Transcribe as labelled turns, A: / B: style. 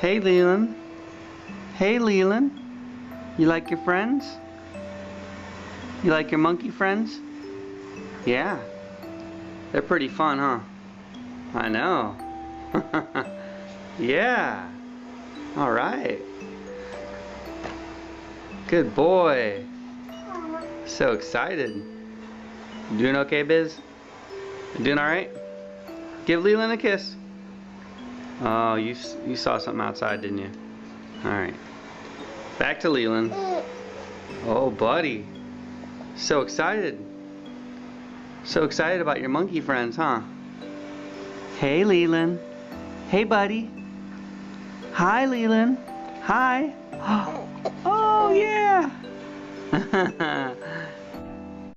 A: Hey Leland. Hey Leland. You like your friends? You like your monkey friends? Yeah. They're pretty fun, huh? I know. Yeah. Alright. Good boy. So excited. You doing okay, Biz? You doing alright? Give Leland a kiss. Oh, you saw something outside, didn't you? Alright. Back to Leland. Oh, buddy. So excited. So excited about your monkey friends, huh? Hey, Leland. Hey, buddy. Hi, Leland. Hi. Oh, yeah.